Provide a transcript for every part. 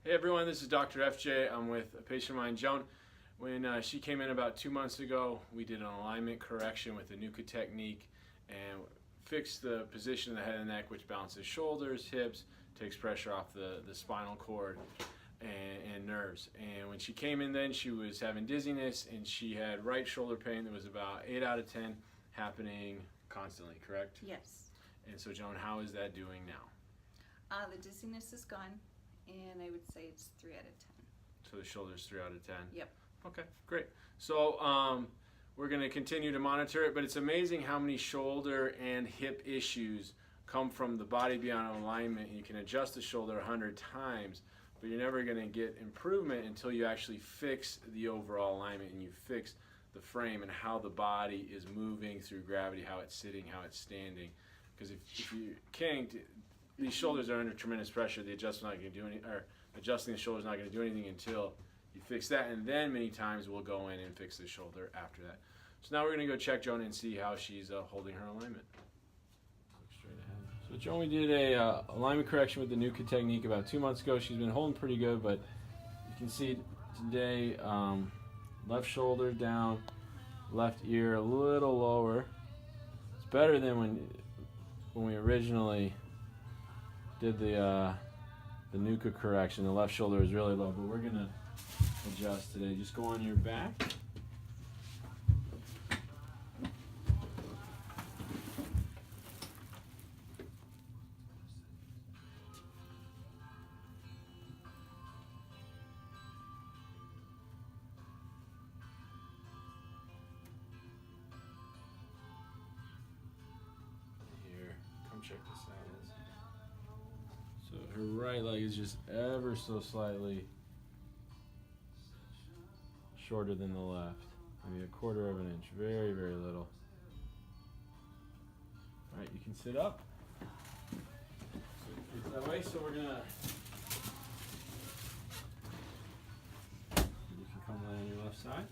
Hey everyone, this is Dr. FJ. I'm with a patient of mine, Joan. When she came in about 2 months ago, we did an alignment correction with the NUCCA technique and fixed the position of the head and neck, which balances shoulders, hips, takes pressure off the spinal cord and nerves. And when she came in then, she was having dizziness and she had right shoulder pain that was about 8 out of 10 happening constantly, correct? Yes. And so Joan, how is that doing now? The dizziness is gone, and I would say it's 3 out of 10. So the shoulder's 3 out of 10? Yep. Okay, great. So we're going to continue to monitor it, but it's amazing how many shoulder and hip issues come from the body being out of alignment. You can adjust the shoulder 100 times, but you're never going to get improvement until you actually fix the overall alignment and you fix the frame and how the body is moving through gravity, how it's sitting, how it's standing. Because if you can't, these shoulders are under tremendous pressure. The adjustment not going to do any, or adjusting the shoulder is not going to do anything until you fix that, and then many times we'll go in and fix the shoulder after that. So now we're going to go check Joan and see how she's holding her alignment. Look straight ahead. So Joan, we did a alignment correction with the NUCCA technique about 2 months ago. She's been holding pretty good, but you can see today left shoulder down, left ear a little lower. It's better than when we originally did the NUCCA correction. The left shoulder is really low, but we're gonna adjust today. Just go on your back. Here, come check this out. So her right leg is just ever so slightly shorter than the left. Maybe 1/4 of an inch. Very, very little. Alright, you can sit up. So that way, so we're gonna, you can come lay on your left side.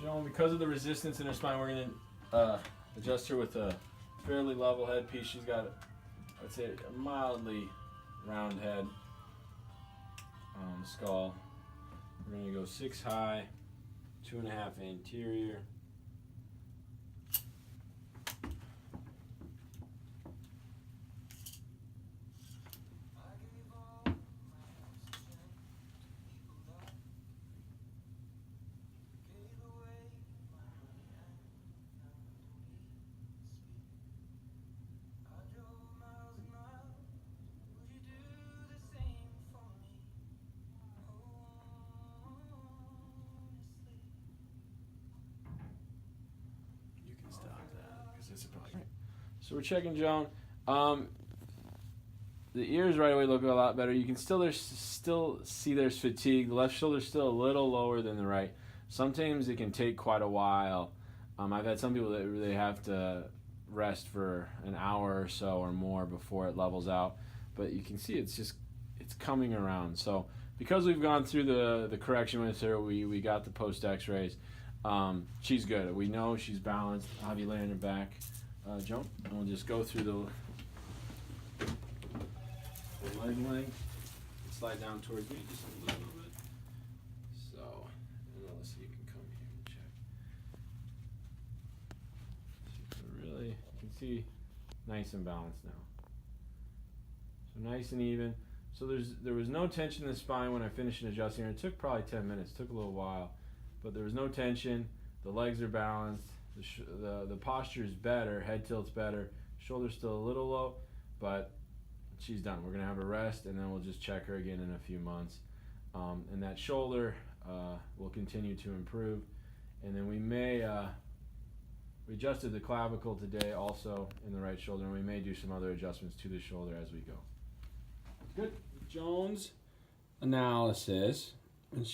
Joan, because of the resistance in her spine, we're going to adjust her with a fairly level head piece. She's got, I would say, a mildly round head, skull. We're going to go 6 high, 2.5 anterior. So we're checking Joan. The ears right away look a lot better. You can still see there's fatigue. The left shoulder's still a little lower than the right. Sometimes it can take quite a while. I've had some people that really have to rest for an hour or so or more before it levels out. But you can see it's coming around. So because we've gone through the correction with her, we got the post x-rays. She's good. We know she's balanced. I'll have you lay on your back, Joan, and we'll just go through the leg length. Slide down towards me just a little bit. So, and let's see, you can come here and check. So really, you can see nice and balanced now. So nice and even. So there was no tension in the spine when I finished adjusting her. It took probably 10 minutes. It took a little while, but there was no tension. The legs are balanced. The posture is better. Head tilt's better. Shoulder's still a little low, but she's done. We're gonna have her rest, and then we'll just check her again in a few months. And that shoulder will continue to improve, and then we may we adjusted the clavicle today also in the right shoulder, and we may do some other adjustments to the shoulder as we go. Good. Jones analysis. And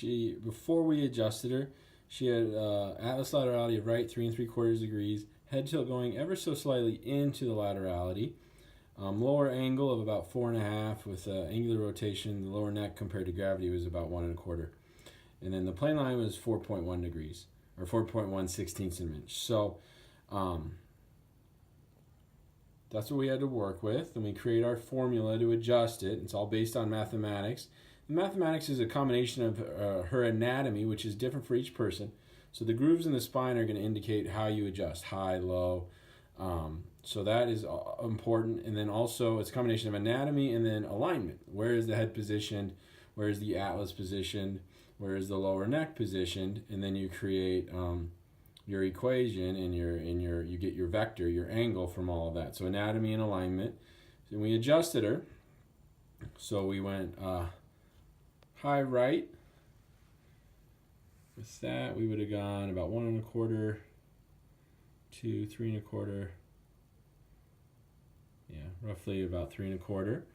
before we adjusted her, she had atlas laterality of right 3 3/4 degrees, head tilt going ever so slightly into the laterality, lower angle of about 4.5 with angular rotation. The lower neck compared to gravity was about 1 1/4, and then the plane line was 4.1 degrees or 4.1/16 of an inch. So that's what we had to work with, and we create our formula to adjust it. It's all based on mathematics. The mathematics is a combination of her anatomy, which is different for each person. So the grooves in the spine are going to indicate how you adjust, high, low. So that is important. And then also it's a combination of anatomy and then alignment. Where is the head positioned? Where is the atlas positioned? Where is the lower neck positioned? And then you create your equation and you get your vector, your angle from all of that. So anatomy and alignment. And we adjusted her. So we went high right. With that, we would have gone about 1 1/4 to 3 1/4. Yeah, roughly about 3 1/4.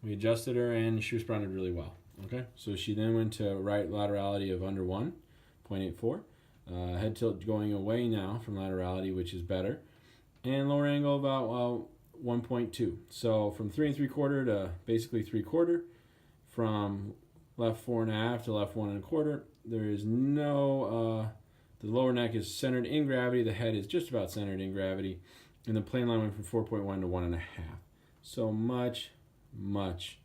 We adjusted her and she responded really well. Okay, so she then went to right laterality of under 1.84. Head tilt going away now from laterality, which is better. And lower angle about 1.2. So from 3 3/4 to basically 3/4. From left 4.5 to left 1 1/4. There is no, the lower neck is centered in gravity. The head is just about centered in gravity. And the plane line went from 4.1 to 1.5. So much, much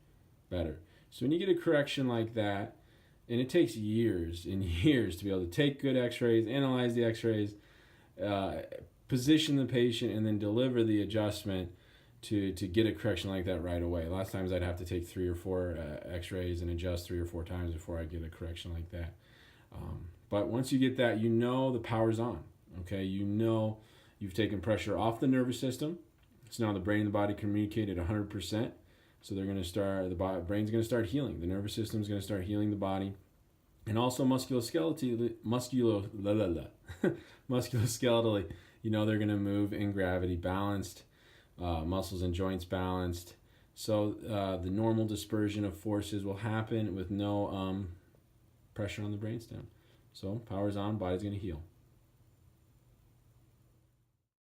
better. So when you get a correction like that, and it takes years and years to be able to take good x-rays, analyze the x-rays, position the patient, and then deliver the adjustment to get a correction like that right away. Last times I'd have to take 3 or 4 x-rays and adjust 3 or 4 times before I get a correction like that. But once you get that, you know the power's on. Okay, you know you've taken pressure off the nervous system. So now the brain and the body communicate at 100%. So they're going to start, the brain's going to start healing. The nervous system's going to start healing the body. And also musculoskeletally, you know they're going to move in gravity, balanced, muscles and joints balanced. So the normal dispersion of forces will happen with no pressure on the brainstem. So power's on, body's going to heal.